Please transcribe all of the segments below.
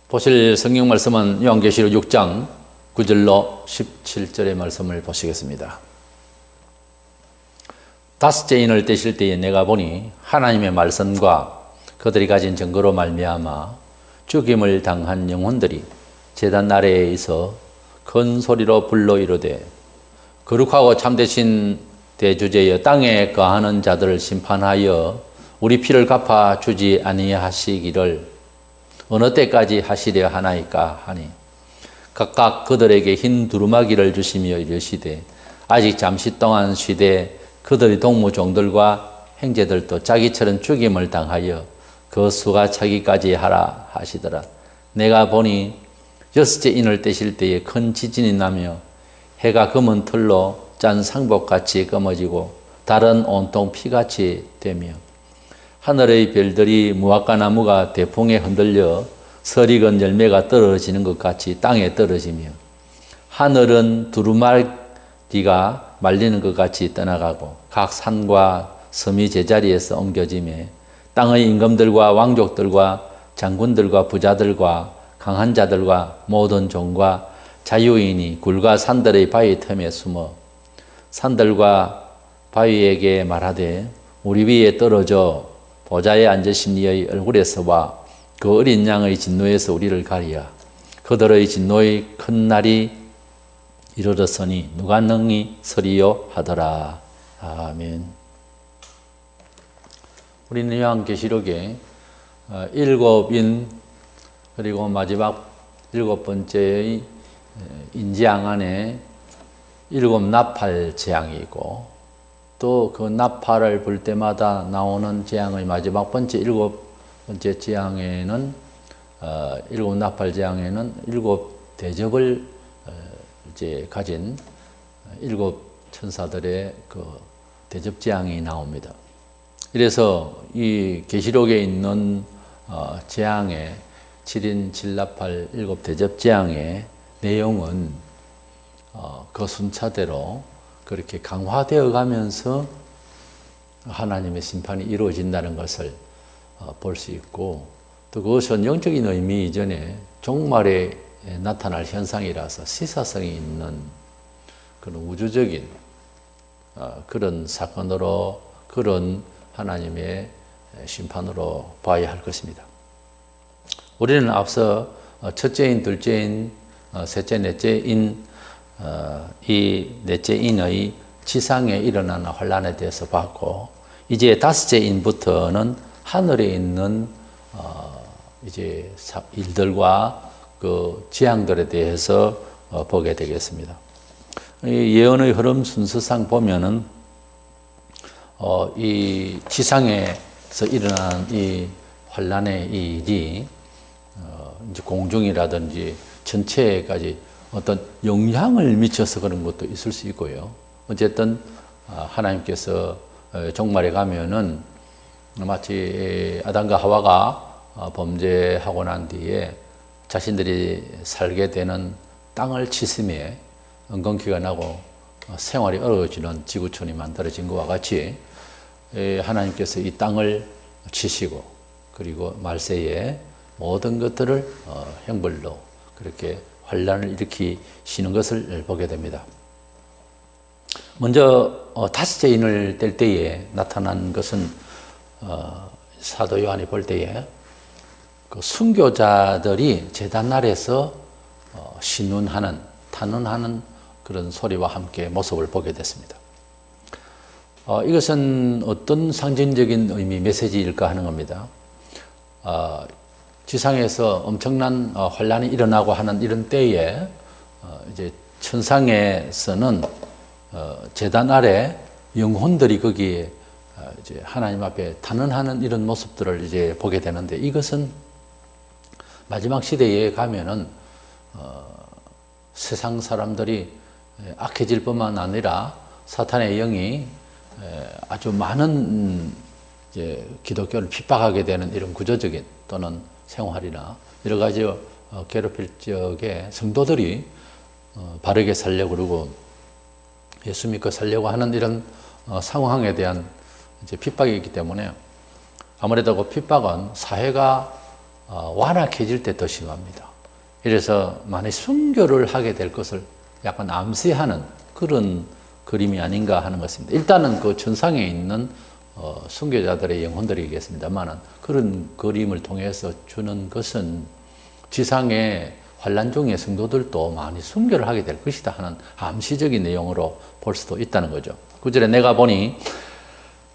보실 성경 말씀은 요한계시록 6장 9절로 17절의 말씀을 보시겠습니다. 다섯째 인을 떼실 때에 내가 보니 하나님의 말씀과 그들이 가진 증거로 말미암아 죽임을 당한 영혼들이 제단 아래에 있어 큰 소리로 불러 이르되 거룩하고 참되신 대주제여 땅에 거하는 자들을 심판하여 우리 피를 갚아 주지 아니하시기를 어느 때까지 하시려 하나이까 하니 각각 그들에게 흰 두루마기를 주시며 이르시되 아직 잠시 동안 쉬되 그들의 동무종들과 형제들도 자기처럼 죽임을 당하여 그 수가 차기까지 하라 하시더라. 내가 보니 여섯째 인을 떼실 때에 큰 지진이 나며 해가 검은 털로 짠 상복같이 검어지고 달은 온통 피같이 되며 하늘의 별들이 무화과 나무가 대풍에 흔들려 설익은 열매가 떨어지는 것 같이 땅에 떨어지며 하늘은 두루마기가 말리는 것 같이 떠나가고 각 산과 섬이 제자리에서 옮겨지며 땅의 임금들과 왕족들과 장군들과 부자들과 강한 자들과 모든 종과 자유인이 굴과 산들의 바위 틈에 숨어 산들과 바위에게 말하되 우리 위에 떨어져 보좌에 앉으신 이의 얼굴에서와 그 어린 양의 진노에서 우리를 가리라. 그들의 진노의 큰 날이 이르렀으니 누가 능히 서리요 하더라. 아멘. 우리는 요한계시록에 일곱인 그리고 마지막 일곱 번째의 인재앙 안에 일곱 나팔 재앙이 있고 또 그 나팔을 불 때마다 나오는 재앙의 마지막 번째 일곱 번째 재앙에는 일곱 나팔 재앙에는 일곱 대접을 이제 가진 일곱 천사들의 그 대접 재앙이 나옵니다. 이래서 이 계시록에 있는 재앙의 7인 7나팔 일곱 대접 재앙의 내용은 그 순차대로 그렇게 강화되어 가면서 하나님의 심판이 이루어진다는 것을 볼 수 있고 또 그것은 영적인 의미 이전에 종말에 나타날 현상이라서 시사성이 있는 그런 우주적인 그런 사건으로 그런 하나님의 심판으로 봐야 할 것입니다. 우리는 앞서 첫째 인, 둘째 인, 셋째, 넷째 인 이 넷째 인의 지상에 일어나는 환란에 대해서 봤고 이제 다섯째 인부터는 하늘에 있는 이제 일들과 그 재앙들에 대해서 보게 되겠습니다. 이 예언의 흐름 순서상 보면은 이 지상에서 일어난 이 환란의 이 일이 이제 공중이라든지 전체까지 어떤 영향을 미쳐서 그런 것도 있을 수 있고요. 어쨌든 하나님께서 종말에 가면은 마치 아담과 하와가 범죄하고 난 뒤에 자신들이 살게 되는 땅을 치심에 엉겅퀴가 나고 생활이 어려워지는 지구촌이 만들어진 것과 같이 하나님께서 이 땅을 치시고 그리고 말세에 모든 것들을 형벌로 그렇게 환란을 일으키시는 것을 보게 됩니다. 먼저 다섯째 인을 뗄 때에 나타난 것은 사도 요한이 볼 때에 그 순교자들이 제단 아래서 신문하는 탄원하는 그런 소리와 함께 모습을 보게 됐습니다. 이것은 어떤 상징적인 의미 메시지일까 하는 겁니다. 지상에서 엄청난 환란이 일어나고 하는 이런 때에 이제 천상에서는 제단 아래 영혼들이 거기에 이제 하나님 앞에 탄원하는 이런 모습들을 이제 보게 되는데 이것은 마지막 시대에 가면은 세상 사람들이 악해질 뿐만 아니라 사탄의 영이 아주 많은 이제 기독교를 핍박하게 되는 이런 구조적인 또는 생활이나 여러 가지 괴롭힐 적에 성도들이 바르게 살려고 그러고 예수 믿고 살려고 하는 이런 상황에 대한 이제 핍박이 있기 때문에 아무래도 그 핍박은 사회가 완악해질 때 더 심합니다. 이래서 만약 순교를 하게 될 것을 약간 암시하는 그런 그림이 아닌가 하는 것입니다. 일단은 그 천상에 있는 순교자들의 영혼들이겠습니다만은 그런 그림을 통해서 주는 것은 지상의 환란 중에 성도들도 많이 순교를 하게 될 것이다 하는 암시적인 내용으로 볼 수도 있다는 거죠. 9절에 내가 보니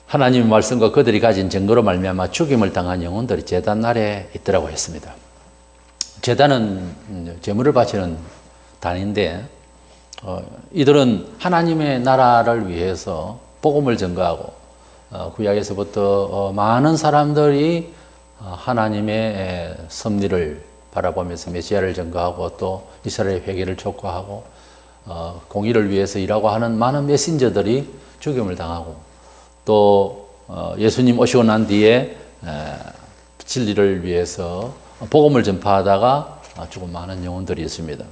하나님의 말씀과 그들이 가진 증거로 말미암아 죽임을 당한 영혼들이 제단 아래에 있더라고 했습니다. 제단은 제물을 바치는 단인데 이들은 하나님의 나라를 위해서 복음을 전가하고 구약에서부터 많은 사람들이 하나님의 섭리를 바라보면서 메시아를 전가하고 또 이스라엘 회개를 촉구하고 공의를 위해서 일하고 하는 많은 메신저들이 죽임을 당하고 또 예수님 오시고 난 뒤에 진리를 위해서 복음을 전파하다가 조금 많은 영혼들이 있습니다.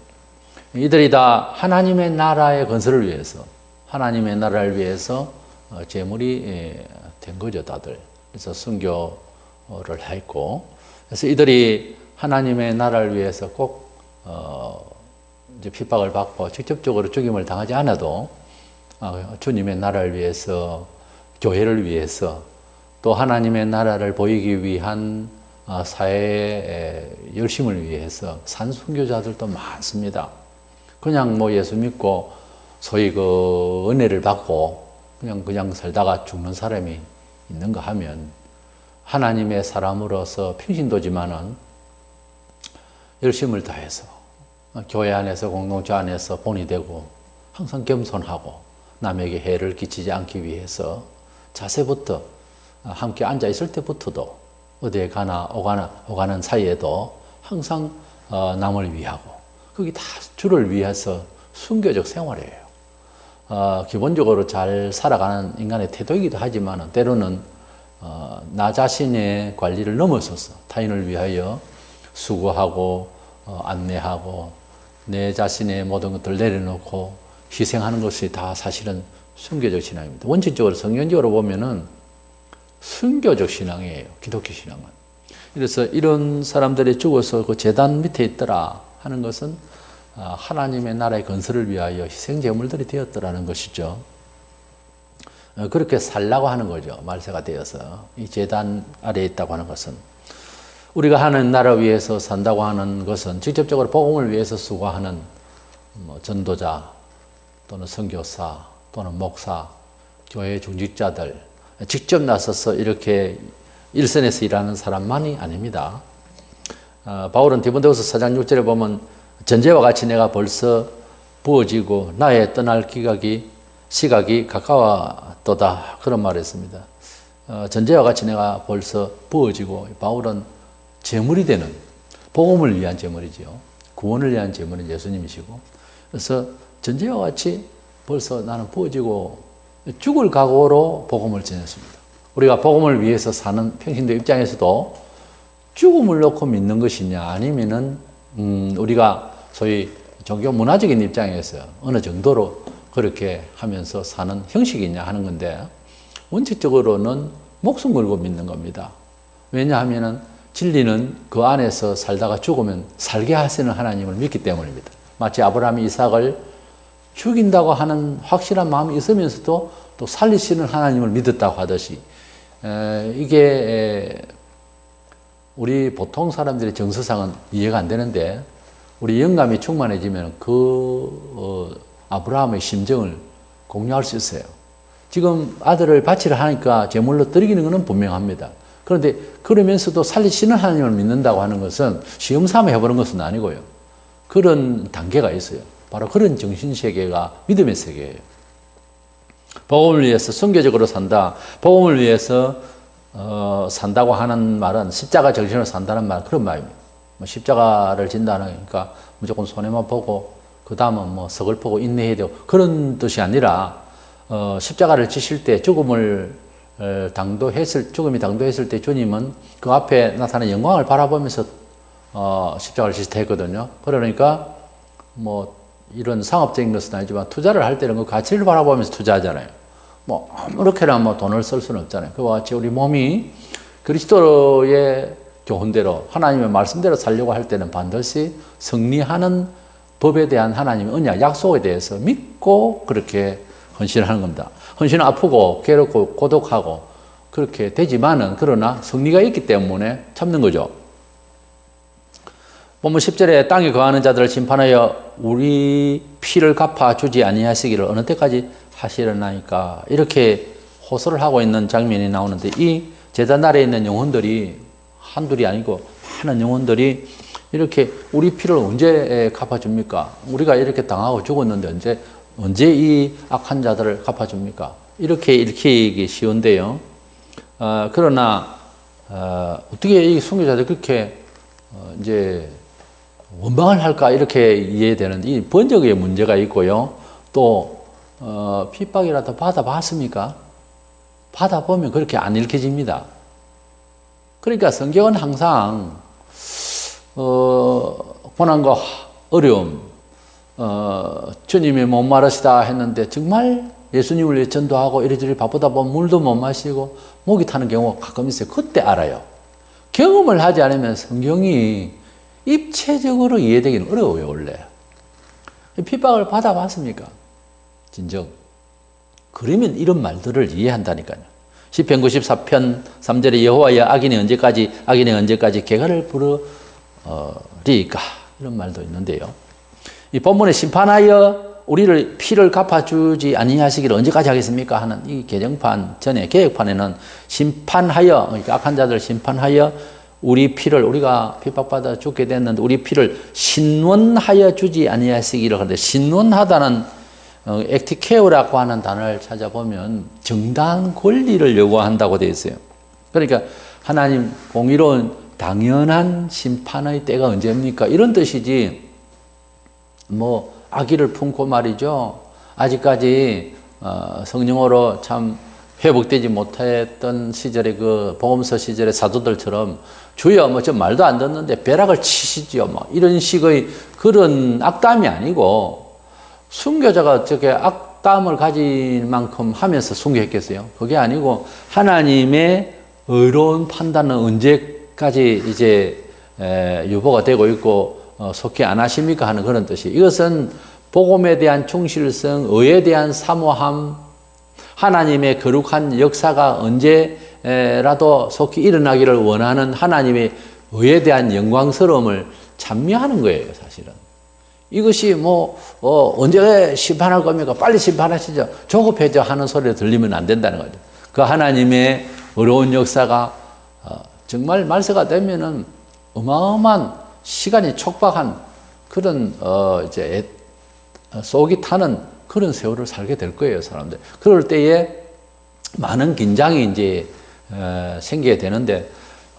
이들이 다 하나님의 나라의 건설을 위해서 하나님의 나라를 위해서 제물이 된 거죠, 다들. 그래서 순교를 했고, 그래서 이들이 하나님의 나라를 위해서 꼭 이제 핍박을 받고 직접적으로 죽임을 당하지 않아도 주님의 나라를 위해서, 교회를 위해서 또 하나님의 나라를 보이기 위한 사회의 열심을 위해서 산 순교자들도 많습니다. 그냥 뭐 예수 믿고 소위 그 은혜를 받고 그냥 살다가 죽는 사람이 있는가 하면 하나님의 사람으로서 평신도지만은 열심을 다해서 교회 안에서 공동체 안에서 본이 되고 항상 겸손하고 남에게 해를 끼치지 않기 위해서 자세부터 함께 앉아 있을 때부터도 어디에 가나 오가는 사이에도 항상 남을 위하고 그게 다 주를 위해서 순교적 생활이에요. 기본적으로 잘 살아가는 인간의 태도이기도 하지만 때로는 나 자신의 관리를 넘어서서 타인을 위하여 수고하고 안내하고 내 자신의 모든 것들을 내려놓고 희생하는 것이 다 사실은 순교적 신앙입니다. 원칙적으로 성경적으로 보면은 순교적 신앙이에요. 기독교 신앙은. 그래서 이런 사람들이 죽어서 그 제단 밑에 있더라 하는 것은 하나님의 나라의 건설을 위하여 희생 제물들이 되었더라는 것이죠. 그렇게 살라고 하는 거죠. 말세가 되어서 이 제단 아래에 있다고 하는 것은 우리가 하는 나라 위해서 산다고 하는 것은 직접적으로 복음을 위해서 수고하는 전도자 또는 선교사 또는 목사, 교회 중직자들 직접 나서서 이렇게 일선에서 일하는 사람만이 아닙니다. 바울은 디모데후서 4장 6절에 보면 전제와 같이 내가 벌써 부어지고 나의 떠날 시각이 가까웠도다 그런 말을 했습니다. 전제와 같이 내가 벌써 부어지고 바울은 제물이 되는 복음을 위한 제물이죠. 구원을 위한 제물은 예수님이시고 그래서 전제와 같이 벌써 나는 부어지고 죽을 각오로 복음을 전했습니다. 우리가 복음을 위해서 사는 평신도 입장에서도 죽음을 놓고 믿는 것이냐 아니면은 우리가 소위 종교 문화적인 입장에서 어느 정도로 그렇게 하면서 사는 형식이냐 하는 건데 원칙적으로는 목숨 걸고 믿는 겁니다. 왜냐하면은 진리는 그 안에서 살다가 죽으면 살게 하시는 하나님을 믿기 때문입니다. 마치 아브라함이 이삭을 죽인다고 하는 확실한 마음이 있으면서도 또 살리시는 하나님을 믿었다고 하듯이 이게 우리 보통 사람들의 정서상은 이해가 안 되는데 우리 영감이 충만해지면 아브라함의 심정을 공유할 수 있어요. 지금 아들을 바치려 하니까 제물로 드리기는 것은 분명합니다. 그런데 그러면서도 살리시는 하나님을 믿는다고 하는 것은 시험 삼아 해보는 것은 아니고요. 그런 단계가 있어요. 바로 그런 정신세계가 믿음의 세계예요. 복음을 위해서 순교적으로 산다. 복음을 위해서 산다고 하는 말은 십자가 정신으로 산다는 말 그런 말입니다. 십자가를 진다니까 무조건 손해만 보고 그 다음은 서글프고 인내해야 되고 그런 뜻이 아니라 십자가를 지실 때 죽음이 당도했을 때 주님은 그 앞에 나타나는 영광을 바라보면서 십자가를 지시했거든요. 그러니까 이런 상업적인 것은 아니지만 투자를 할 때는 그 가치를 바라보면서 투자하잖아요. 아무렇게나 돈을 쓸 수는 없잖아요. 그와 같이 우리 몸이 그리스도의 교훈대로 하나님의 말씀대로 살려고 할 때는 반드시 승리하는 법에 대한 하나님의 언약, 약속에 대해서 믿고 그렇게 헌신하는 겁니다. 헌신은 아프고 괴롭고 고독하고 그렇게 되지만은 그러나 승리가 있기 때문에 참는 거죠. 본문 10절에 땅에 거하는 자들을 심판하여 우리 피를 갚아주지 아니하시기를 어느 때까지 하시려나이까, 이렇게 호소를 하고 있는 장면이 나오는데, 이 제단 아래에 있는 영혼들이 한둘이 아니고 많은 영혼들이 이렇게 우리 피를 언제 갚아줍니까? 우리가 이렇게 당하고 죽었는데 언제 이 악한 자들을 갚아줍니까? 이렇게 읽히기 쉬운데요. 그러나 어떻게 이 순교자들이 그렇게 이제 원망을 할까, 이렇게 이해되는 이 번역의 문제가 있고요. 또 핍박이라도 받아봤습니까? 받아보면 그렇게 안 읽혀집니다. 그러니까 성경은 항상 고난과 어려움, 주님이 목마르시다 했는데 정말 예수님을 위해 전도하고 이리저리 바쁘다 보면 물도 못 마시고 목이 타는 경우가 가끔 있어요. 그때 알아요. 경험을 하지 않으면 성경이 입체적으로 이해되기는 어려워요, 원래. 핍박을 받아봤습니까? 진정. 그러면 이런 말들을 이해한다니까요. 시편 94편 3절에 여호와여 악인이 언제까지 개가를 부르리까, 이런 말도 있는데요. 이 본문에 심판하여 우리를 피를 갚아주지 아니하시기를 언제까지 하겠습니까? 하는 이 개정판 전에 개혁판에는 심판하여, 그러니까 악한 자들 심판하여 우리 피를, 우리가 핍박받아 죽게 됐는데 우리 피를 신원하여 주지 아니하시기를 하는데, 신원하다는 액티케어라고 하는 단어를 찾아보면 정당한 권리를 요구한다고 되어 있어요. 그러니까 하나님 공의로운 당연한 심판의 때가 언제입니까? 이런 뜻이지, 뭐 악의를 품고 말이죠, 아직까지 성령으로 참 회복되지 못했던 시절의 그 복음서 시절의 사도들처럼 주여 뭐 저 말도 안 듣는데 벼락을 치시지요, 뭐 이런 식의 그런 악담이 아니고, 순교자가 저게 악담을 가진 만큼 하면서 순교했겠어요? 그게 아니고 하나님의 의로운 판단은 언제까지 이제 유보가 되고 있고 속히 안 하십니까 하는 그런 뜻이, 이것은 복음에 대한 충실성, 의에 대한 사모함, 하나님의 거룩한 역사가 언제라도 속히 일어나기를 원하는 하나님의 의에 대한 영광스러움을 찬미하는 거예요, 사실은. 이것이 뭐 언제 심판할 겁니까? 빨리 심판하시죠. 조급해져 하는 소리를 들리면 안 된다는 거죠. 그 하나님의 어려운 역사가 정말 말세가 되면은 어마어마한 시간이 촉박한 그런 이제 속이 타는 그런 세월을 살게 될 거예요, 사람들. 그럴 때에 많은 긴장이 이제 생기게 되는데,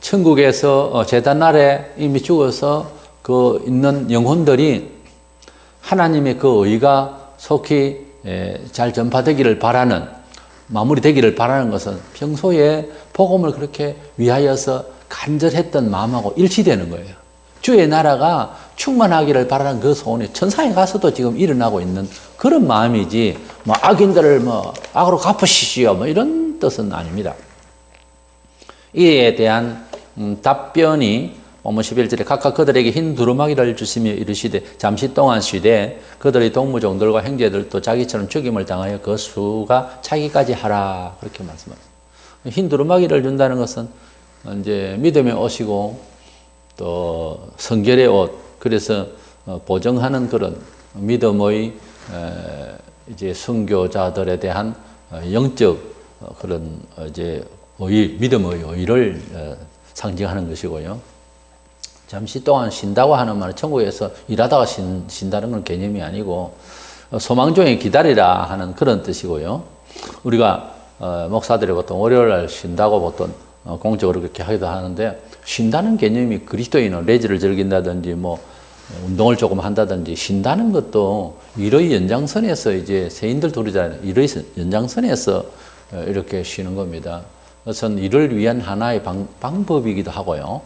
천국에서 제단 아래 이미 죽어서 그 있는 영혼들이 하나님의 그 의가 속히 잘 전파되기를 바라는, 마무리되기를 바라는 것은 평소에 복음을 그렇게 위하여서 간절했던 마음하고 일치되는 거예요. 주의 나라가 충만하기를 바라는 그 소원이 천상에 가서도 지금 일어나고 있는 그런 마음이지, 뭐 악인들을 뭐 악으로 갚으시지요, 뭐 이런 뜻은 아닙니다. 이에 대한 답변이 본문 11절에 각각 그들에게 흰 두루마기를 주시며 이르시되 잠시 동안 쉬되 그들의 동무종들과 형제들도 자기처럼 죽임을 당하여 그 수가 차기까지 하라, 그렇게 말씀합니다. 흰 두루마기를 준다는 것은 이제 믿음의 옷이고 또 성결의 옷, 그래서 보정하는 그런 믿음의 이제 순교자들에 대한 영적 그런 이제 의, 믿음의 의를 상징하는 것이고요. 잠시 동안 쉰다고 하는 말은 천국에서 일하다가 쉰다는 건 개념이 아니고 소망 중에 기다리라 하는 그런 뜻이고요. 우리가 목사들이 보통 월요일날 쉰다고 보통 공적으로 그렇게 하기도 하는데, 쉰다는 개념이 그리스도인은 레지를 즐긴다든지 뭐 운동을 조금 한다든지 쉰다는 것도 일의 연장선에서 이제 세인들 둘이잖아요. 일의 연장선에서 이렇게 쉬는 겁니다. 그것은 일을 위한 하나의 방법이기도 하고요.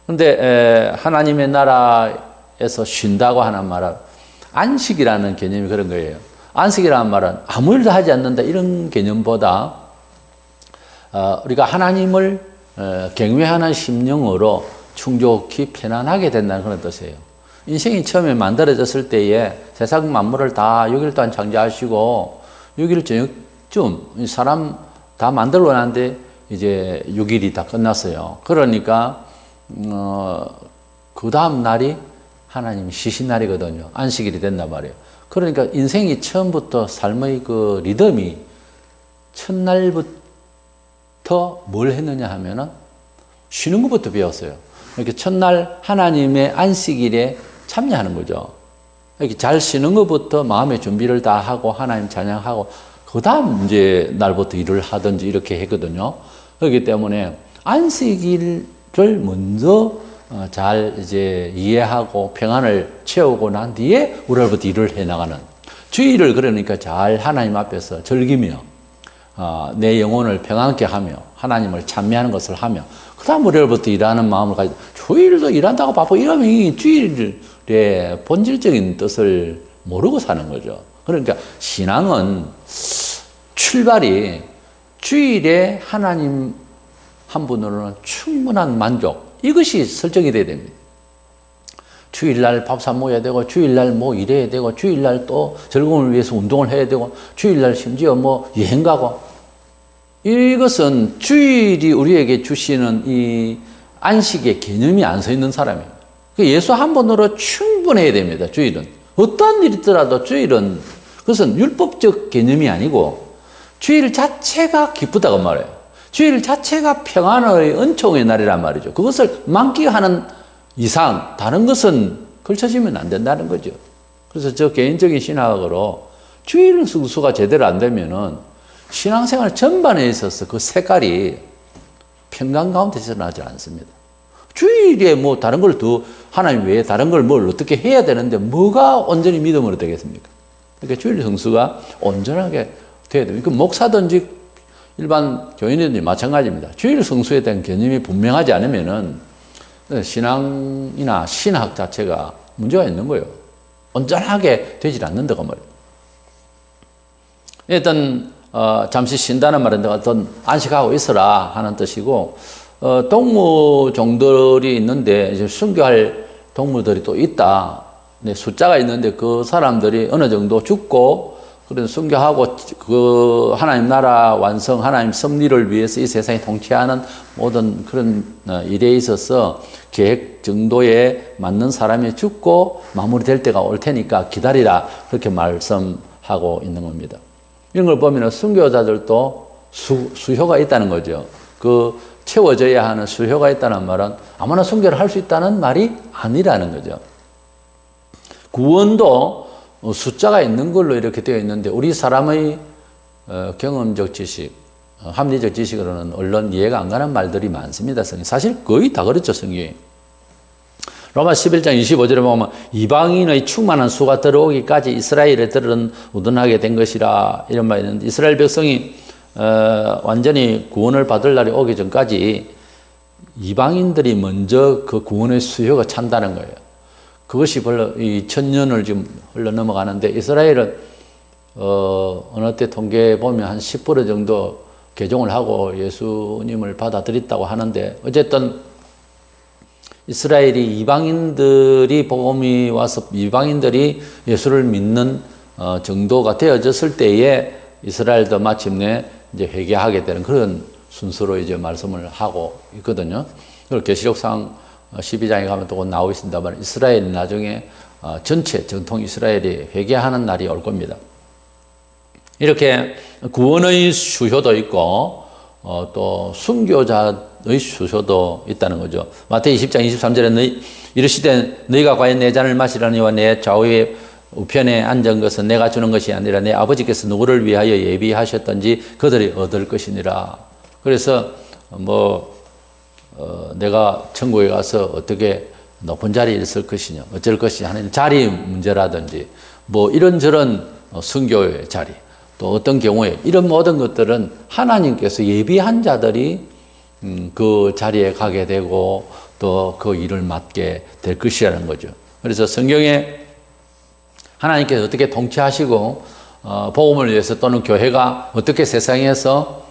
그런데 하나님의 나라에서 쉰다고 하는 말은 안식이라는 개념이 그런 거예요. 안식이라는 말은 아무 일도 하지 않는다, 이런 개념보다 우리가 하나님을 경외하는 심령으로 충족히 편안하게 된다는 그런 뜻이에요. 인생이 처음에 만들어졌을 때에 세상 만물을 다 6일 동안 창조하시고 6일 저녁쯤 사람 다 만들고 나는데 이제 6일이 다 끝났어요. 그러니까 그 다음 날이 하나님 쉬신 날이거든요. 안식일이 된단 말이에요. 그러니까 인생이 처음부터 삶의 그 리듬이 첫날부터 뭘 했느냐 하면은 쉬는 것부터 배웠어요. 이렇게 첫날 하나님의 안식일에 참여하는 거죠. 이렇게 잘 쉬는 것부터 마음의 준비를 다 하고 하나님 찬양하고 그 다음 이제 날부터 일을 하든지 이렇게 했거든요. 그렇기 때문에 안식일을 먼저 잘 이제 이해하고 평안을 채우고 난 뒤에 월요일부터 일을 해 나가는 주일을 그러니까 잘 하나님 앞에서 즐기며 내 영혼을 평안케 하며 하나님을 찬미하는 것을 하며 그 다음 월요일부터 일하는 마음을 가지고 주일도 일한다고 바빠 이러면 이 주일의 본질적인 뜻을 모르고 사는 거죠. 그러니까 신앙은 출발이 주일에 하나님 한 분으로는 충분한 만족 이것이 설정이 돼야 됩니다. 주일날 밥 사 먹어야 되고 주일날 뭐 일해야 되고 주일날 또 즐거움을 위해서 운동을 해야 되고 주일날 심지어 뭐 여행 가고 이것은 주일이 우리에게 주시는 이 안식의 개념이 안 서 있는 사람이에요. 예수 한 분으로 충분해야 됩니다. 주일은 어떠한 일이 있더라도 주일은 그것은 율법적 개념이 아니고 주일 자체가 기쁘다고 말해요. 주일 자체가 평안의 은총의 날이란 말이죠. 그것을 만끽하는 이상 다른 것은 걸쳐지면 안 된다는 거죠. 그래서 저 개인적인 신학으로 주일 성수가 제대로 안 되면은 신앙생활 전반에 있어서 그 색깔이 평강 가운데 드러나지 않습니다. 주일에 뭐 다른 걸 더 하나님 외에 다른 걸 뭘 어떻게 해야 되는데 뭐가 온전히 믿음으로 되겠습니까? 그러니까 주일 성수가 온전하게 돼야 됩니다. 그 목사든지 일반 교인들이 마찬가지입니다. 주일 성수에 대한 개념이 분명하지 않으면은 신앙이나 신학 자체가 문제가 있는 거예요. 온전하게 되질 않는다고 말이에요. 일단 잠시 쉰다는 말인데 어떤 안식하고 있어라 하는 뜻이고 동무종들이 있는데 이제 순교할 동무들이 또 있다. 네, 숫자가 있는데 그 사람들이 어느 정도 죽고 그래서 순교하고 그 하나님 나라 완성, 하나님 섭리를 위해서 이 세상에 통치하는 모든 그런 일에 있어서 계획 정도에 맞는 사람이 죽고 마무리될 때가 올 테니까 기다리라 그렇게 말씀하고 있는 겁니다. 이런 걸 보면 순교자들도 수효가 있다는 거죠. 그 채워져야 하는 수효가 있다는 말은 아무나 순교를 할 수 있다는 말이 아니라는 거죠. 구원도 숫자가 있는 걸로 이렇게 되어 있는데 우리 사람의 경험적 지식, 합리적 지식으로는 얼른 이해가 안 가는 말들이 많습니다. 성경. 사실 거의 다 그렇죠. 성경이. 로마 11장 25절에 보면 이방인의 충만한 수가 들어오기까지 이스라엘의 들은 우둔하게 된 것이라 이런 말이 있는데 이스라엘 백성이 완전히 구원을 받을 날이 오기 전까지 이방인들이 먼저 그 구원의 수요가 찬다는 거예요. 그것이 벌써 2000년을 지금 흘러 넘어가는데 이스라엘은 어느 때 통계에 보면 한 10% 정도 개종을 하고 예수님을 받아들였다고 하는데 어쨌든 이스라엘이 이방인들이 복음이 와서 이방인들이 예수를 믿는 정도가 되어졌을 때에 이스라엘도 마침내 이제 회개하게 되는 그런 순서로 이제 말씀을 하고 있거든요. 그걸 계시록상 12장에 가면 또 나오고 있습니다만 이스라엘이 나중에 전체 정통 이스라엘이 회개하는 날이 올 겁니다. 이렇게 구원의 수효도 있고 또 순교자의 수효도 있다는 거죠. 마태복음 20장 23절에 이르시되 너희가 과연 내 잔을 마시려니와 내 좌우에 우편에 앉은 것은 내가 주는 것이 아니라 내 아버지께서 누구를 위하여 예비하셨던지 그들이 얻을 것이니라. 그래서 내가 천국에 가서 어떻게 높은 자리에 있을 것이냐, 어쩔 것이냐 하는 자리 문제라든지 이런저런 순교의 자리, 또 어떤 경우에 이런 모든 것들은 하나님께서 예비한 자들이 그 자리에 가게 되고 또 그 일을 맡게 될 것이라는 거죠. 그래서 성경에 하나님께서 어떻게 통치하시고 복음을 위해서 또는 교회가 어떻게 세상에서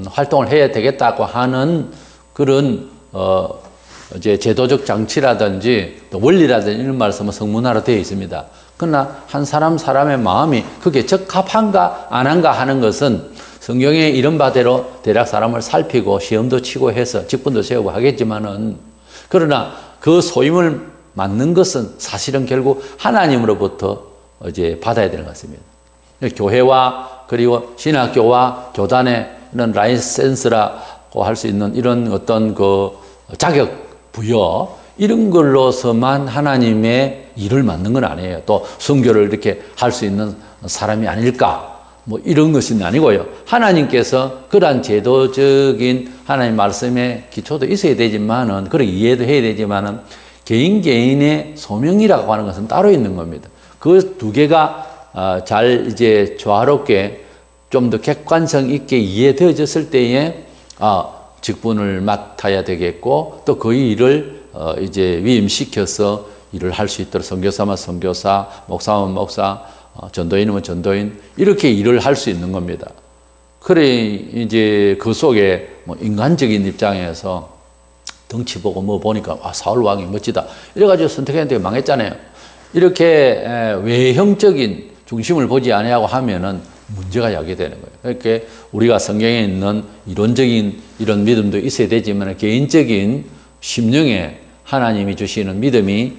활동을 해야 되겠다고 하는 그런 이제 제도적 장치라든지 또 원리라든지 이런 말씀은 성문화로 되어 있습니다. 그러나 한 사람의 마음이 그게 적합한가 안 한가 하는 것은 성경에 이런 바대로 대략 사람을 살피고 시험도 치고 해서 직분도 세우고 하겠지만은, 그러나 그 소임을 맡는 것은 사실은 결국 하나님으로부터 이제 받아야 되는 것 같습니다. 교회와 그리고 신학교와 교단의 이런 라이센스라고 할 수 있는 이런 어떤 그 자격 부여, 이런 걸로서만 하나님의 일을 맡는 건 아니에요. 또 선교를 이렇게 할 수 있는 사람이 아닐까, 뭐 이런 것은 아니고요. 하나님께서 그러한 제도적인 하나님 말씀의 기초도 있어야 되지만은, 그렇게 이해도 해야 되지만은, 개인의 소명이라고 하는 것은 따로 있는 겁니다. 그 두 개가 잘 이제 조화롭게 좀 더 객관성 있게 이해되어졌을 때에 직분을 맡아야 되겠고, 또 그 일을 이제 위임시켜서 일을 할 수 있도록 선교사면 선교사, 목사면 목사, 전도인이면 전도인, 이렇게 일을 할 수 있는 겁니다. 그래 이제 그 속에 뭐 인간적인 입장에서 덩치 보고 뭐 보니까 사울 왕이 멋지다 이래가지고 선택했는데 망했잖아요. 이렇게 외형적인 중심을 보지 아니하고 하면은 문제가 야기되는 거예요. 그러니까 우리가 성경에 있는 이론적인 이런 믿음도 있어야 되지만, 개인적인 심령에 하나님이 주시는 믿음이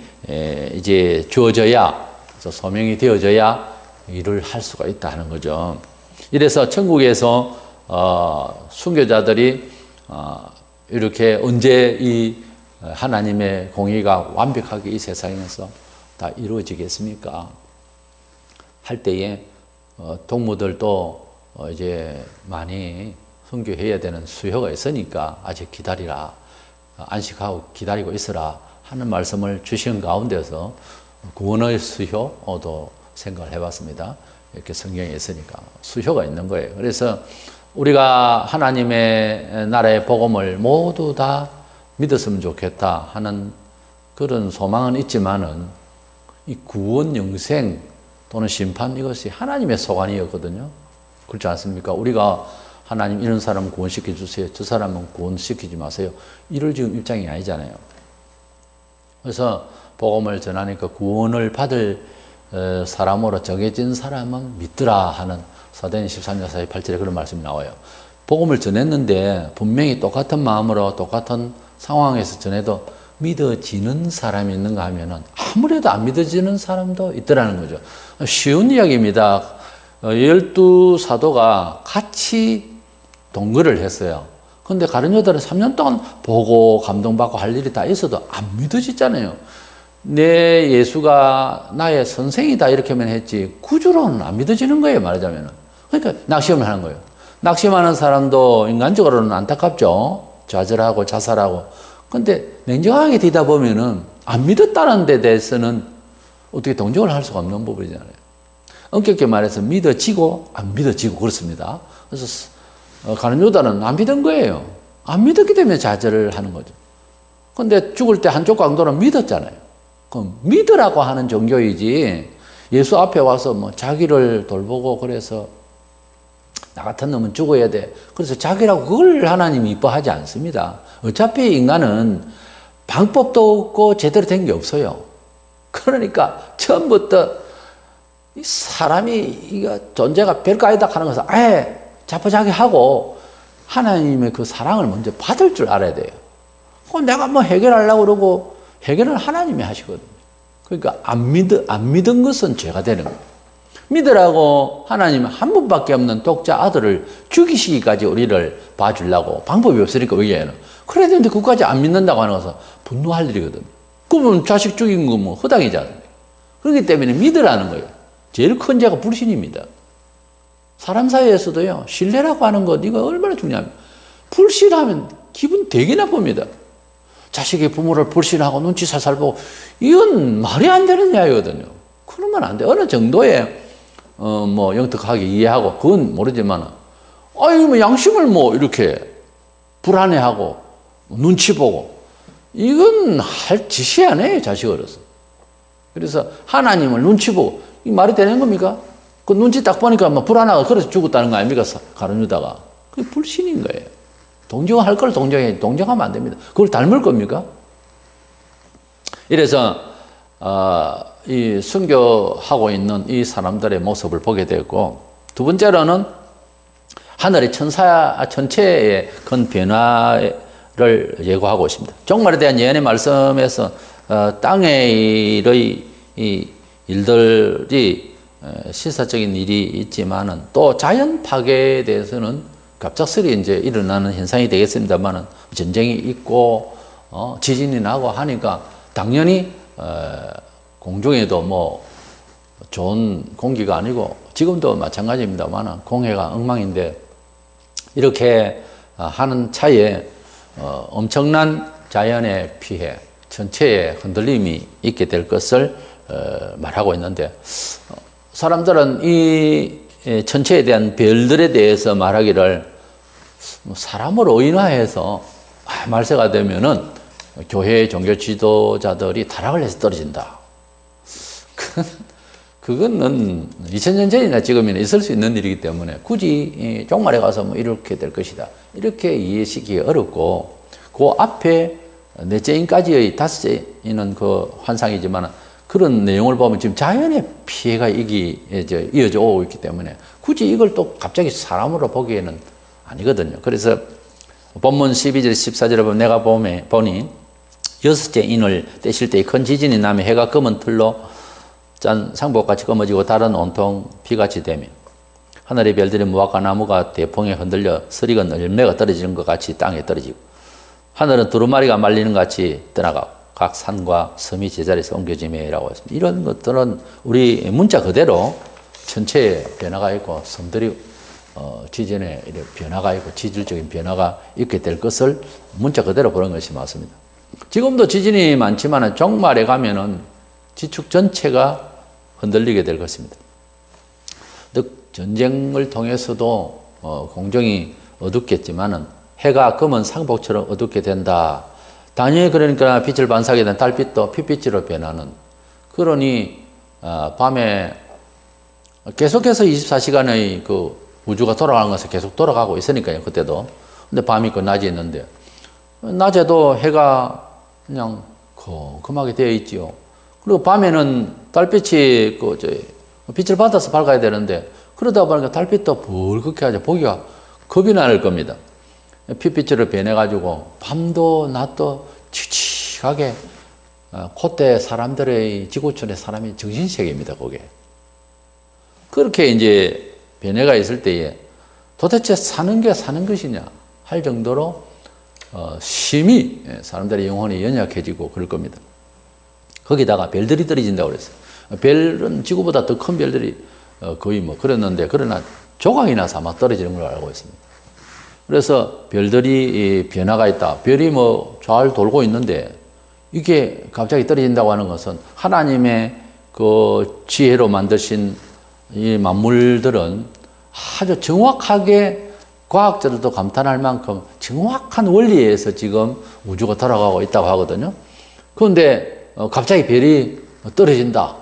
이제 주어져야, 소명이 되어져야 일을 할 수가 있다 하는 거죠. 이래서 천국에서 순교자들이 이렇게 언제 이 하나님의 공의가 완벽하게 이 세상에서 다 이루어지겠습니까? 할 때에 동무들도 이제 많이 순교해야 되는 수요가 있으니까 아직 기다리라, 안식하고 기다리고 있으라 하는 말씀을 주신 가운데서 구원의 수효도 생각을 해봤습니다. 이렇게 성경에 있으니까 수효가 있는 거예요. 그래서 우리가 하나님의 나라의 복음을 모두 다 믿었으면 좋겠다 하는 그런 소망은 있지만은, 이 구원, 영생 또는 심판, 이것이 하나님의 소관이었거든요. 그렇지 않습니까? 우리가 하나님 이런 사람 구원시켜 주세요, 저 사람은 구원시키지 마세요, 이럴 지금 입장이 아니잖아요. 그래서 복음을 전하니까 구원을 받을 사람으로 정해진 사람은 믿더라 하는 사도행전 13장 48절에 그런 말씀이 나와요. 복음을 전했는데 분명히 똑같은 마음으로 똑같은 상황에서 전해도 믿어지는 사람이 있는가 하면은 아무래도 안 믿어지는 사람도 있더라는 거죠. 쉬운 이야기입니다. 12사도가 같이 동거를 했어요. 근데 가룟 유다는 3년 동안 보고 감동받고 할 일이 다 있어도 안 믿어지잖아요. 내 예수가 나의 선생이다 이렇게만 했지 구주로는 안 믿어지는 거예요, 말하자면. 그러니까 낙심을 하는 거예요. 낙심하는 사람도 인간적으로는 안타깝죠. 좌절하고 자살하고. 근데 냉정하게 뒤다 보면은 안 믿었다는 데 대해서는 어떻게 동정을 할 수가 없는 부분이잖아요. 엄격히 말해서 믿어지고 안 믿어지고 그렇습니다. 그래서 가룟 유다는 안 믿은 거예요. 안 믿었기 때문에 좌절을 하는 거죠. 근데 죽을 때 한쪽 강도는 믿었잖아요. 그럼 믿으라고 하는 종교이지, 예수 앞에 와서 뭐 자기를 돌보고 그래서 나 같은 놈은 죽어야 돼, 그래서 자기라고 그걸 하나님이 이뻐하지 않습니다. 어차피 인간은 방법도 없고 제대로 된 게 없어요. 그러니까 처음부터 이 사람이 이거 존재가 별거 아니다 하는 것을 아예 자포자기하고 하나님의 그 사랑을 먼저 받을 줄 알아야 돼요. 내가 뭐 해결하려고 그러고 해결은 하나님이 하시거든요. 그러니까 안 믿은 것은 죄가 되는 거예요. 믿으라고 하나님은 한 분밖에 없는 독자 아들을 죽이시기까지 우리를 봐주려고, 방법이 없으니까 의외에는. 그래야 되는데 그것까지 안 믿는다고 하는 것은 분노할 일이거든요. 그러면 자식 죽인 거 뭐 허당이지 않습니까? 그렇기 때문에 믿으라는 거예요. 제일 큰 죄가 불신입니다. 사람 사이에서도요, 신뢰라고 하는 것, 이거 얼마나 중요합니까? 불신하면 기분 되게 나쁩니다. 자식이 부모를 불신하고 눈치 살살 보고, 이건 말이 안 되는 이야기거든요. 그러면 안 돼. 어느 정도의 뭐 영특하게 이해하고 그건 모르지만, 뭐 양심을 뭐 이렇게 불안해하고 눈치 보고, 이건 할 짓이 아니에요, 자식 어려서. 그래서 하나님을 눈치 보고, 이 말이 되는 겁니까? 그 눈치 딱 보니까 뭐 불안하고 그래서 죽었다는 거 아닙니까? 가룟 유다가. 그게 불신인 거예요. 동정할 걸 동정해. 동정하면 안 됩니다. 그걸 닮을 겁니까? 이래서 이 순교하고 있는 이 사람들의 모습을 보게 되고, 두 번째로는 하늘의 천사 전체의 큰 변화를 예고하고 있습니다. 종말에 대한 예언의 말씀에서 땅의 이 일들이 시사적인 일이 있지만은 또 자연 파괴에 대해서는 갑작스레 이제 일어나는 현상이 되겠습니다만은 전쟁이 있고 지진이 나고 하니까 당연히 공중에도 뭐 좋은 공기가 아니고 지금도 마찬가지입니다만은 공해가 엉망인데 이렇게 하는 차에 엄청난 자연의 피해, 전체의 흔들림이 있게 될 것을 말하고 있는데, 사람들은 이 천체에 대한 별들에 대해서 말하기를 사람을 의인화해서 말세가 되면은 교회 종교 지도자들이 타락을 해서 떨어진다. 그거는 2000년 전이나 지금이나 있을 수 있는 일이기 때문에 굳이 종말에 가서 뭐 이렇게 될 것이다, 이렇게 이해시키기 어렵고, 그 앞에 넷째인까지의 다섯째인은 그 환상이지만 그런 내용을 보면 지금 자연의 피해가 이어져 오고 있기 때문에 굳이 이걸 또 갑자기 사람으로 보기에는 아니거든요. 그래서 본문 12절 14절에 보면 내가 보니 여섯째 인을 떼실 때 큰 지진이 나며 해가 검은 틀로 짠 상복같이 검어지고 달은 온통 피같이 되며 하늘의 별들이 무화과 나무가 대풍에 흔들려 서리건 열매가 떨어지는 것 같이 땅에 떨어지고 하늘은 두루마리가 말리는 것 같이 떠나가고 각 산과 섬이 제자리에서 옮겨지며라고 했습니다. 이런 것들은 우리 문자 그대로 전체에 변화가 있고 섬들이 지진에 변화가 있고 지질적인 변화가 있게 될 것을 문자 그대로 보는 것이 맞습니다. 지금도 지진이 많지만 종말에 가면은 지축 전체가 흔들리게 될 것입니다. 전쟁을 통해서도 공정이 어둡겠지만은 해가 검은 상복처럼 어둡게 된다. 당연히 그러니까 빛을 반사하게 된 달빛도 핏빛으로 변하는, 그러니 밤에 계속해서 24시간의 그 우주가 돌아가는 것을 계속 돌아가고 있으니까요, 그때도. 근데 밤이 있고 낮이 있는데 낮에도 해가 그냥 컴컴하게 되어 있지요. 그리고 밤에는 달빛이 빛을 받아서 밝아야 되는데 그러다 보니까 달빛도 붉게 하죠. 보기가 겁이 날 겁니다. 핏빛으로 변해가지고 밤도 낮도 칙칙하게 그때 사람들의 지구촌의 사람이 정신세계입니다. 그게 그렇게 이제 변해가 있을 때에 도대체 사는 게 사는 것이냐 할 정도로 심히 사람들의 영혼이 연약해지고 그럴 겁니다. 거기다가 별들이 떨어진다고 그랬어요. 별은 지구보다 더 큰 별들이 거의 뭐 그랬는데, 그러나 조각이나 삼아 떨어지는 걸 알고 있습니다. 그래서 별들이 변화가 있다. 별이 뭐 잘 돌고 있는데 이게 갑자기 떨어진다고 하는 것은 하나님의 그 지혜로 만드신 이 만물들은 아주 정확하게 과학자들도 감탄할 만큼 정확한 원리에서 지금 우주가 돌아가고 있다고 하거든요. 그런데 갑자기 별이 떨어진다.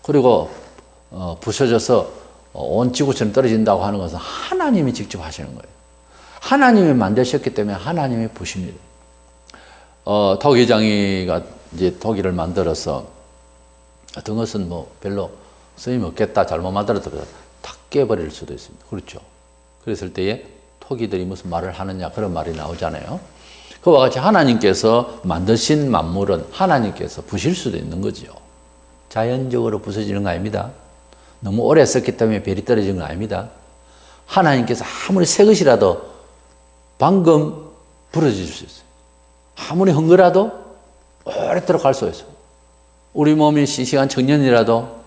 그리고 부서져서 온 지구처럼 떨어진다고 하는 것은 하나님이 직접 하시는 거예요. 하나님이 만드셨기 때문에 하나님이 보십니다. 토기장이가 이제 토기를 만들어서 어떤 것은 뭐 별로 쓰임 없겠다, 잘못 만들었다, 다 깨버릴 수도 있습니다. 그렇죠. 그랬을 때에 토기들이 무슨 말을 하느냐, 그런 말이 나오잖아요. 그와 같이 하나님께서 만드신 만물은 하나님께서 부실 수도 있는 거죠. 자연적으로 부서지는 거 아닙니다. 너무 오래 썼기 때문에 별이 떨어지는 거 아닙니다. 하나님께서 아무리 새 것이라도 방금 부러질 수 있어요. 아무리 흥거라도 오랫도록 갈 수 있어요. 우리 몸이 싱싱한 청년이라도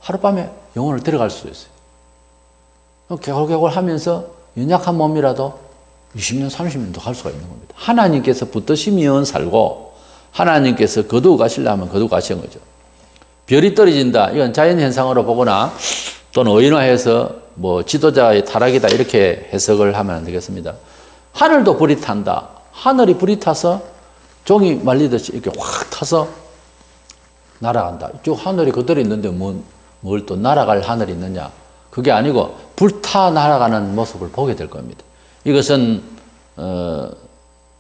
하룻밤에 영혼을 데려갈 수 있어요. 개골개골 하면서 연약한 몸이라도 20년, 30년도 갈 수가 있는 겁니다. 하나님께서 붙드시면 살고 하나님께서 거두고 가시려면 거두고 가시는 거죠. 별이 떨어진다. 이건 자연현상으로 보거나 또는 의인화해서 뭐 지도자의 타락이다 이렇게 해석을 하면 안 되겠습니다. 하늘도 불이 탄다. 하늘이 불이 타서 종이 말리듯이 이렇게 확 타서 날아간다. 쭉 하늘이 그대로 있는데 뭘 또 날아갈 하늘이 있느냐. 그게 아니고 불타 날아가는 모습을 보게 될 겁니다. 이것은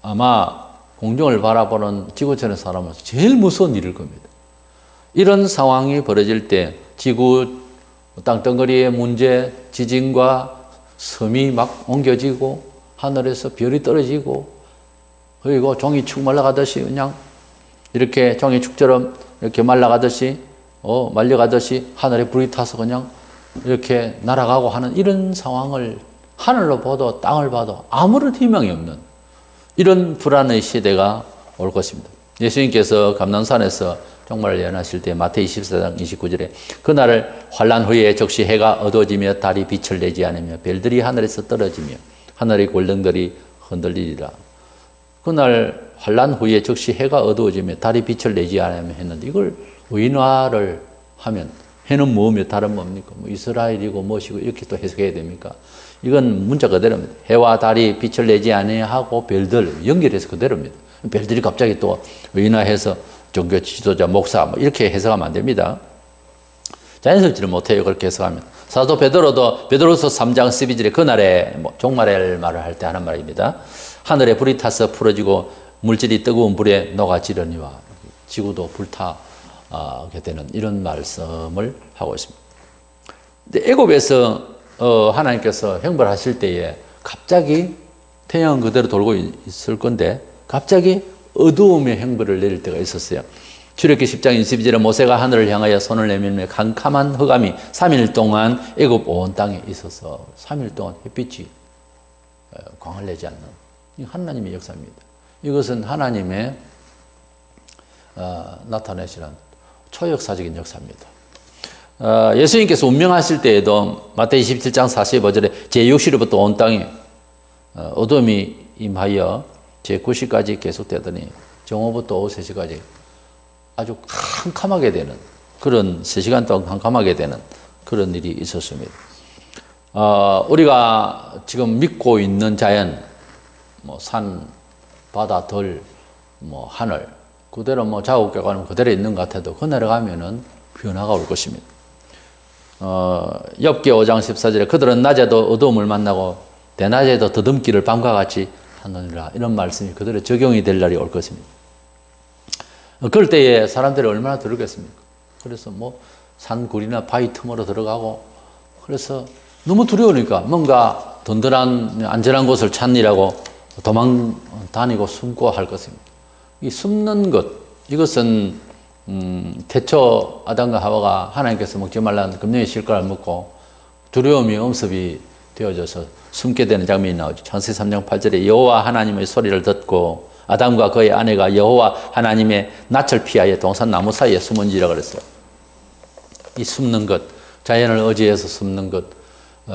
아마 공중을 바라보는 지구촌의 사람은 제일 무서운 일일 겁니다. 이런 상황이 벌어질 때 지구 땅덩어리의 문제, 지진과 섬이 막 옮겨지고 하늘에서 별이 떨어지고 그리고 종이축 말라가듯이 그냥 이렇게 종이축처럼 이렇게 말라가듯이 말려가듯이 하늘에 불이 타서 그냥 이렇게 날아가고 하는 이런 상황을 하늘로 봐도 땅을 봐도 아무런 희망이 없는 이런 불안의 시대가 올 것입니다. 예수님께서 감난산에서 종말을 예언하실 때 마태복음 24장 29절에 그날을 환난 후에 적시 해가 어두워지며 달이 빛을 내지 않으며 별들이 하늘에서 떨어지며 하늘의 골등들이 흔들리리라. 그날 환난 후에 적시 해가 어두워지며 달이 빛을 내지 않으며 했는데 이걸 의인화를 하면 해는 뭐며 달은 뭡니까? 뭐 이스라엘이고 무엇이고 이렇게 또 해석해야 됩니까? 이건 문자 그대로입니다. 해와 달이 빛을 내지 아니하고 별들 연결해서 그대로입니다. 별들이 갑자기 또 의인화해서 종교 지도자, 목사 뭐 이렇게 해석하면 안 됩니다. 자연스럽지는 못해요. 그렇게 해석하면. 사도 베드로도 베드로서 3장 12절에 그날에 종말의 말을 할 때 하는 말입니다. 하늘에 불이 타서 풀어지고 물질이 뜨거운 불에 녹아지려니와 지구도 불타게 되는 이런 말씀을 하고 있습니다. 근데 애굽에서 하나님께서 형벌하실 때에 갑자기 태양은 그대로 돌고 있을 건데 갑자기 어두움의 형벌을 내릴 때가 있었어요. 출애굽기 10장 22절에 모세가 하늘을 향하여 손을 내밀며 캄캄한 흑암이 3일 동안 애굽 온 땅에 있어서 3일 동안 햇빛이 광을 내지 않는 하나님의 역사입니다. 이것은 하나님의 나타내시는 초역사적인 역사입니다. 예수님께서 운명하실 때에도 마태복음 27장 45절에 제6시로부터 온 땅에 어둠이 임하여 제9시까지 계속되더니 정오부터 오후 3시까지 아주 캄캄하게 되는 그런 3시간 동안 캄캄하게 되는 그런 일이 있었습니다. 우리가 지금 믿고 있는 자연, 뭐 산, 바다, 들, 뭐 하늘 그대로 뭐 자국교가는 그대로 있는 것 같아도 그 내려가면은 변화가 올 것입니다. 욥기 5장 14절에 그들은 낮에도 어두움을 만나고 대낮에도 더듬기를 밤과 같이 하느니라 이런 말씀이 그대로 적용이 될 날이 올 것입니다. 그럴 때에 사람들이 얼마나 두렵겠습니까? 그래서 뭐 산굴이나 바위 틈으로 들어가고 그래서 너무 두려우니까 뭔가 든든한 안전한 곳을 찾으라고 도망 다니고 숨고 할 것입니다. 이 숨는 것 이것은 태초 아담과 하와가 하나님께서 먹지 말라는 금령의 실과를 먹고 두려움이 엄습이 되어져서 숨게 되는 장면이 나오죠. 창세기 3장 8절에 여호와 하나님의 소리를 듣고 아담과 그의 아내가 여호와 하나님의 낯을 피하여 동산 나무 사이에 숨은지라 그랬어요. 이 숨는 것, 자연을 의지해서 숨는 것,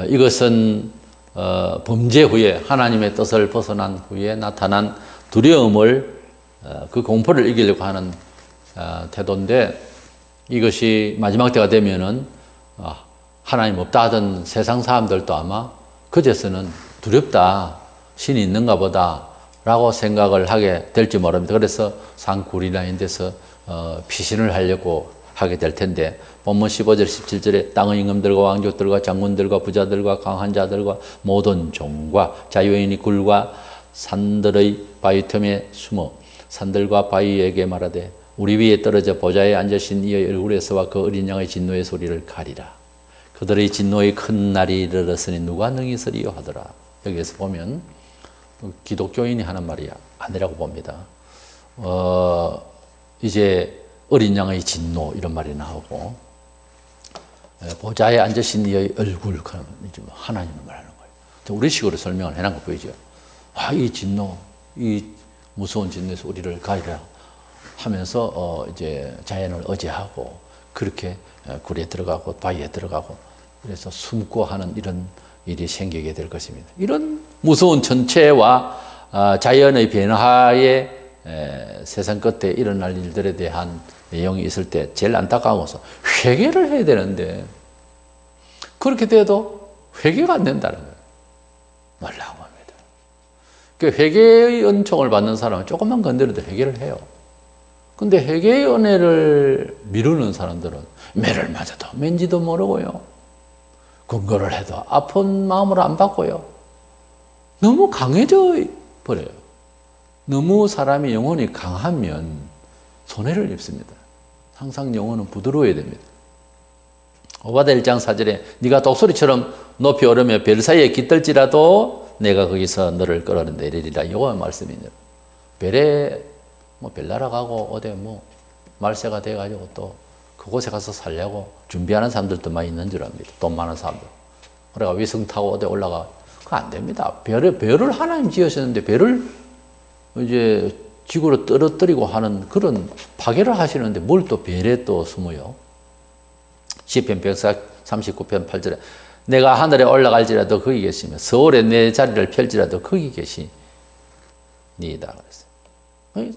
이것은 범죄 후에 하나님의 뜻을 벗어난 후에 나타난 두려움을 그 공포를 이기려고 하는 태도인데 이것이 마지막 때가 되면은 하나님 없다 하던 세상 사람들도 아마 그제서는 두렵다, 신이 있는가 보다 라고 생각을 하게 될지 모릅니다. 그래서 산굴이나 이런 데서 피신을 하려고 하게 될 텐데 본문 15절 17절에 땅의 임금들과 왕족들과 장군들과 부자들과 강한 자들과 모든 종과 자유인이 굴과 산들의 바위 틈에 숨어 산들과 바위에게 말하되 우리 위에 떨어져 보좌에 앉으신 이의 얼굴에서와 그 어린 양의 진노의 소리를 가리라. 그들의 진노의 큰 날이 이르렀으니 누가 능히 서리요 하더라. 여기에서 보면 기독교인이 하는 말이 아니라고 봅니다. 이제 어린 양의 진노 이런 말이 나오고 보좌에 앉으신 이의 얼굴 하나님을 말하는 거예요. 우리식으로 설명을 해놓은 거 보이죠. 이 진노, 이 무서운 진노에서 우리를 가리라 하면서 이제 자연을 의지하고 그렇게 굴에 들어가고 바위에 들어가고 그래서 숨고 하는 이런 일이 생기게 될 것입니다. 이런 무서운 천체와 자연의 변화에 세상 끝에 일어날 일들에 대한 내용이 있을 때 제일 안타까운 것은 회개를 해야 되는데 그렇게 돼도 회개가 안 된다는 거예요. 놀라운 겁니다. 그 회개의 은총을 받는 사람은 조금만 건드려도 회개를 해요. 근데 회개의 은혜를 미루는 사람들은 매를 맞아도 맨지도 모르고요. 근거를 해도 아픈 마음으로 안 받고요. 너무 강해져 버려요. 너무 사람이 영혼이 강하면 손해를 입습니다. 항상 영혼은 부드러워야 됩니다. 오바댜 1장 4절에 네가 독수리처럼 높이 오르며 별 사이에 깃들지라도 내가 거기서 너를 끌어내리리라. 이거 말씀이네요. 별에 별 날아가고 어디 말세가 돼가지고 또 그곳에 가서 살려고 준비하는 사람들도 많이 있는 줄 압니다. 돈 많은 사람들. 그래가 위성 타고 어디 올라가. 그거 안 됩니다. 별을 하나님 지으셨는데 별을 이제 지구로 떨어뜨리고 하는 그런 파괴를 하시는데 뭘 또 별에 또 숨어요. 시편 139편 8절에 내가 하늘에 올라갈지라도 거기 계시며 서울에 내 자리를 펼지라도 거기 계시니이다 그랬어요.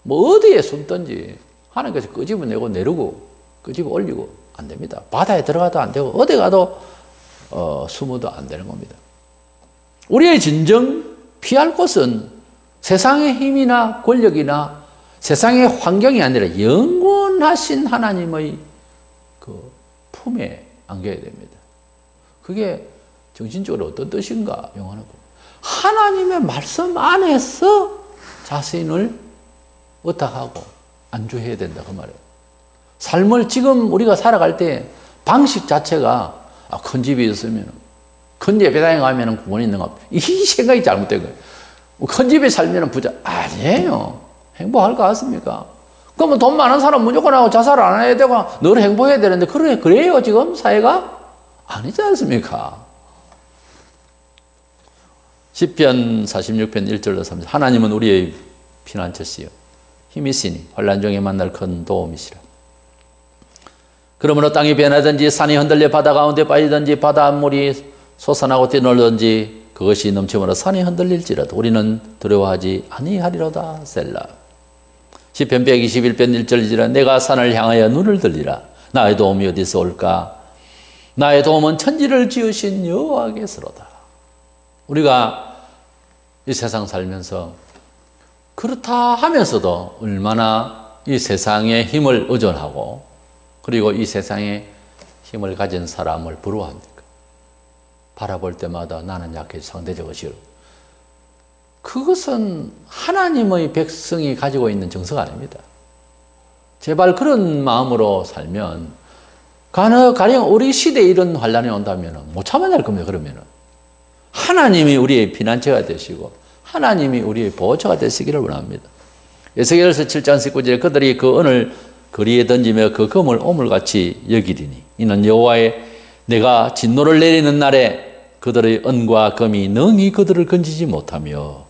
어디에 숨든지 하나님께서 끄집어내고 내리고 끄집어 올리고 안 됩니다. 바다에 들어가도 안 되고 어디 가도 숨어도 안 되는 겁니다. 우리의 진정 피할 곳은 세상의 힘이나 권력이나 세상의 환경이 아니라 영원하신 하나님의 그 품에 안겨야 됩니다. 그게 정신적으로 어떤 뜻인가? 영원한 것. 하나님의 말씀 안에서 자신을 의탁하고 안주해야 된다 그 말이에요. 삶을 지금 우리가 살아갈 때 방식 자체가 큰 집이 있으면 큰 예배당에 가면 구원이 있는가? 이 생각이 잘못된 거예요. 큰 집에 살면 부자 아니에요. 행복할 것 같습니까? 그러면 돈 많은 사람 무조건 하고 자살 안 해야 되고 늘 행복해야 되는데 그래요 지금 사회가? 아니지 않습니까? 시편 46편 1절로 3절 하나님은 우리의 피난처시요 힘이시니 환난 중에 만날 큰 도움이시라. 그러므로 땅이 변하든지 산이 흔들려 바다 가운데 빠지든지 바닷물이 솟아나고 뛰놀든지 그것이 넘치므로 산이 흔들릴지라도 우리는 두려워하지 아니하리로다. 셀라. 시편 121편 1절 2절에 내가 산을 향하여 눈을 들리라. 나의 도움이 어디서 올까? 나의 도움은 천지를 지으신 여호와께서로다. 우리가 이 세상 살면서 그렇다 하면서도 얼마나 이 세상의 힘을 의존하고 그리고 이 세상의 힘을 가진 사람을 부러워합니까? 바라볼 때마다 나는 약해 상대적으로 싫어. 그것은 하나님의 백성이 가지고 있는 정서가 아닙니다. 제발 그런 마음으로 살면 가령 우리 시대에 이런 환란이 온다면 못 참아낼 겁니다. 그러면 하나님이 우리의 피난처가 되시고 하나님이 우리의 보호처가 되시기를 원합니다. 에스겔서 7장 19절에 그들이 그 은을 거리에 던지며 그 금을 오물같이 여기리니 이는 여호와의 내가 진노를 내리는 날에 그들의 은과 금이 능히 그들을 건지지 못하며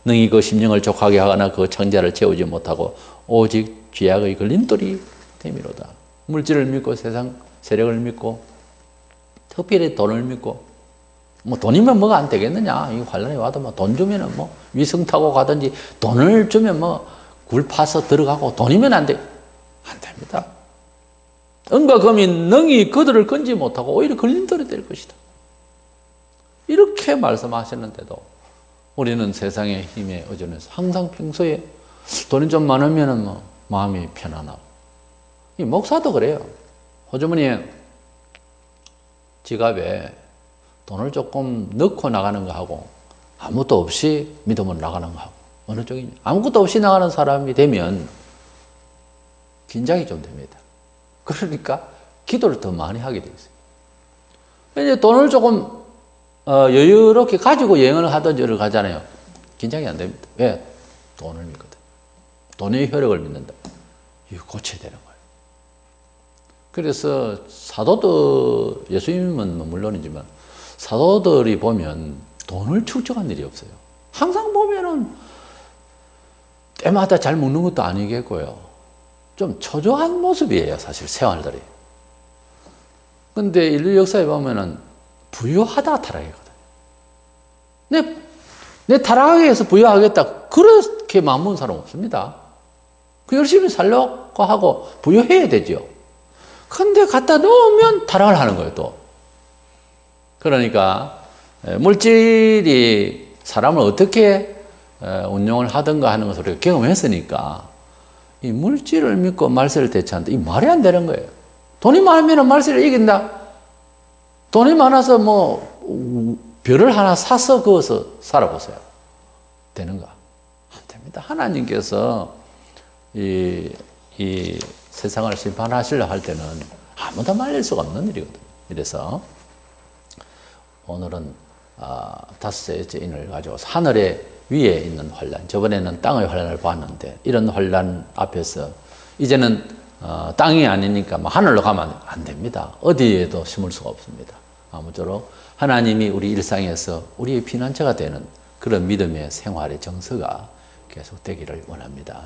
능히 그 심령을 족하게 하거나 그 창자를 채우지 못하고 오직 죄악의 걸림돌이 됨이로다. 물질을 믿고 세상 세력을 믿고 특별히 돈을 믿고 돈이면 뭐가 안 되겠느냐. 이 환란이 와도 돈 주면은 위성 타고 가든지 돈을 주면 굴 파서 들어가고 돈이면 안 됩니다. 은과 금이 능히 그들을 건지 못하고 오히려 걸림돌이 될 것이다. 이렇게 말씀하셨는데도 우리는 세상의 힘에 의존해서 항상 평소에 돈이 좀 많으면 마음이 편안하고 이 목사도 그래요. 호주머니 지갑에 돈을 조금 넣고 나가는 거 하고 아무것도 없이 믿음으로 나가는 거 하고 어느 쪽이냐? 아무것도 없이 나가는 사람이 되면 긴장이 좀 됩니다. 그러니까 기도를 더 많이 하게 되어 있어요. 이제 돈을 조금 여유롭게 가지고 여행을 하던 저를 가잖아요. 긴장이 안 됩니다. 왜? 돈을 믿거든. 돈의 효력을 믿는다. 이거 고쳐야 되는 거예요. 그래서 사도들, 예수님은 물론이지만 사도들이 보면 돈을 축적한 일이 없어요. 항상 보면은 때마다 잘 먹는 것도 아니겠고요. 좀 초조한 모습이에요, 사실 생활들이. 근데 인류 역사에 보면은 부유하다 타락했거든요. 내 타락하게 해서 부유하겠다. 그렇게 마음먹은 사람 없습니다. 그 열심히 살려고 하고 부유해야 되죠. 근데 갖다 놓으면 타락을 하는 거예요, 또. 그러니까 물질이 사람을 어떻게 운용을 하든가 하는 것을 우리가 경험했으니까 이 물질을 믿고 말세를 대체한다. 이 말이 안 되는 거예요. 돈이 많으면 말세를 이긴다. 돈이 많아서 별을 하나 사서 그어서 살아보세요. 되는가? 안 됩니다. 됩니다. 하나님께서 이 세상을 심판하시려 할 때는 아무도 말릴 수가 없는 일이거든요. 이래서 오늘은 다섯째 인을 가지고 하늘의 위에 있는 환란, 저번에는 땅의 환란을 봤는데 이런 환란 앞에서 이제는 땅이 아니니까 하늘로 가면 안 됩니다. 어디에도 심을 수가 없습니다. 아무쪼록 하나님이 우리 일상에서 우리의 피난처가 되는 그런 믿음의 생활의 정서가 계속 되기를 원합니다.